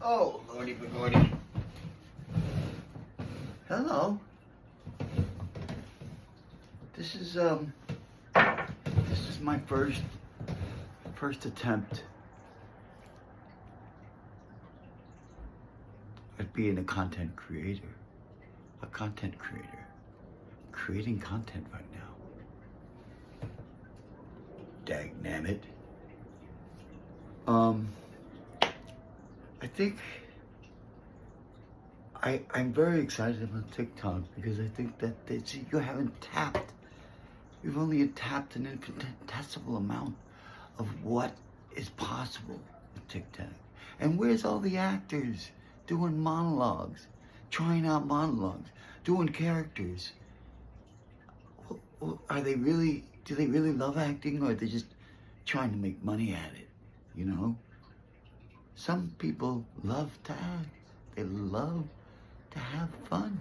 Oh, lordy lordy. Hello. This is my first attempt at being a content creator. A content creator. Creating content right now. Dagnammit. I think I'm very excited about TikTok because I think that you haven't tapped. You've only tapped an infinitesimal amount of what is possible with TikTok. And where's all the actors doing monologues, trying out monologues, doing characters? Are they really, do they really love acting, or are they just trying to make money at it, you know? Some people love to act. They love to have fun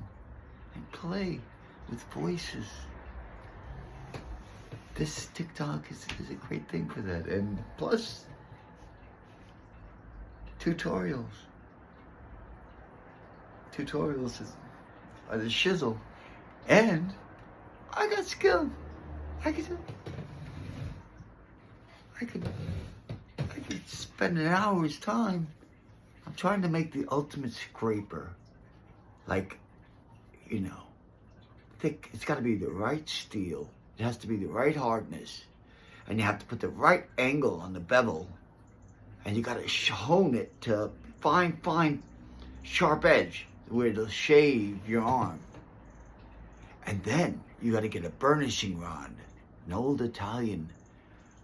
and play with voices. This TikTok is a great thing for that. And plus, tutorials. Tutorials are the shizzle. And I got skill. I could spend an hour's time. I'm trying to make the ultimate scraper. Like, you know, thick. It's got to be the right steel. It has to be the right hardness. And you have to put the right angle on the bevel. And you got to hone it to fine, sharp edge where it'll shave your arm. And then you got to get a burnishing rod. An old Italian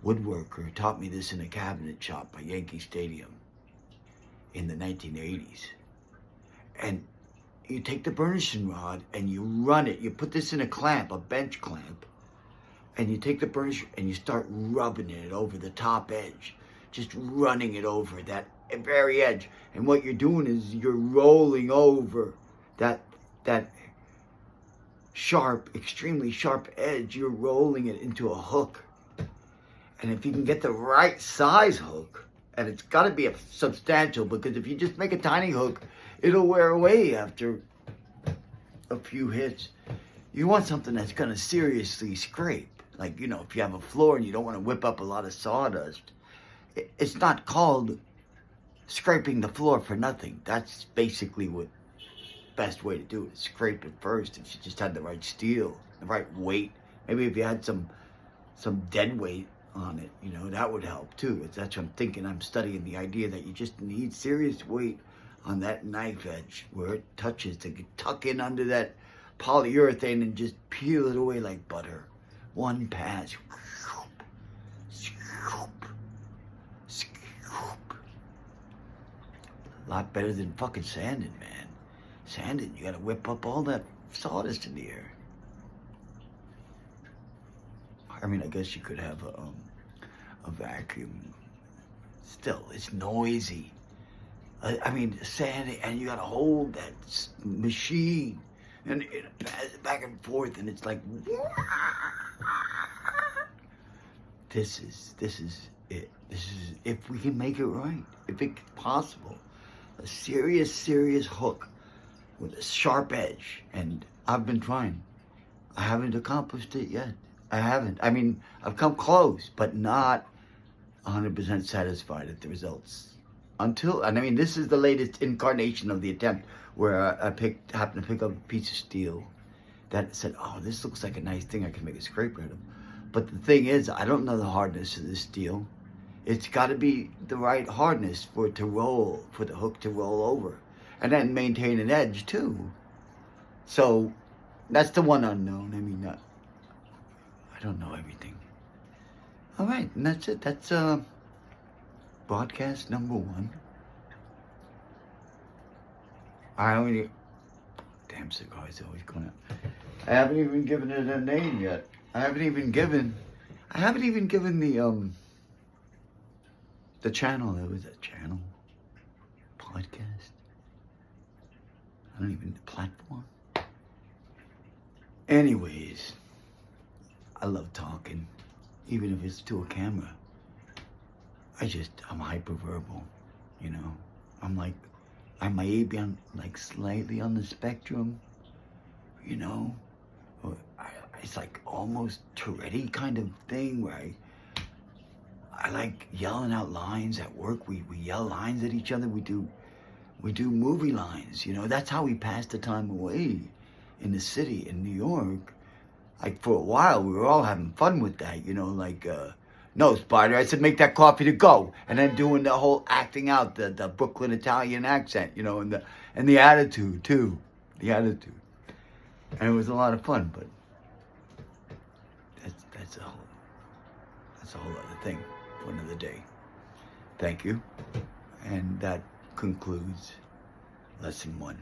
woodworker taught me this in a cabinet shop by Yankee Stadium in the 1980s. And you take the burnishing rod and you run it. You put this in a clamp, a bench clamp, and you take the burnish and you start rubbing it over the top edge, just running it over that very edge. And what you're doing is you're rolling over that sharp, extremely sharp edge. You're rolling it into a hook. And if you can get the right size hook, and it's got to be a substantial, because if you just make a tiny hook, it'll wear away after a few hits. You want something that's going to seriously scrape. Like, you know, if you have a floor and you don't want to whip up a lot of sawdust, it's not called scraping the floor for nothing. That's basically what best way to do it. Scrape it first if you just had the right steel, the right weight. Maybe if you had some dead weight on it, you know, that would help too. That's what I'm thinking. I'm studying the idea that you just need serious weight on that knife edge where it touches to tuck in under that polyurethane and just peel it away like butter. One pass. A lot better than fucking sanding, man. Sanding, you gotta whip up all that sawdust in the air. I mean, I guess you could have a vacuum. Still, it's noisy. I mean, sanding, and you gotta hold that machine, and it passes back and forth, and it's like, this is it. This is, if we can make it right, if it's possible, a serious hook with a sharp edge. And I've been trying. I haven't accomplished it yet. I haven't. I mean, I've come close, but not 100% satisfied at the results. And I mean, this is the latest incarnation of the attempt, where I happened to pick up a piece of steel that said, oh, this looks like a nice thing I can make a scraper out of. But the thing is, I don't know the hardness of this steel. It's got to be the right hardness for it to roll, for the hook to roll over, and then maintain an edge too. So that's the one unknown. I mean, I don't know everything. All right, and that's it. That's broadcast number 1. Damn cigar's always going out. I haven't even given it a name yet. I haven't even given the channel. There was a channel, podcast. I don't even, the platform. Anyways, I love talking, even if it's to a camera. I'm hyperverbal, you know. I'm like I may be on, like, slightly on the spectrum, you know? Or it's like almost Tourette kind of thing where I like yelling out lines at work. We yell lines at each other. We do movie lines, you know? That's how we pass the time away in the city in New York. Like, for a while, we were all having fun with that, you know, like, no, Spider, I said, make that coffee to go. And then doing the whole acting out, the Brooklyn Italian accent, you know, and the attitude, too. The attitude. And it was a lot of fun, but that's a whole other thing for another day. Thank you. And that concludes lesson 1.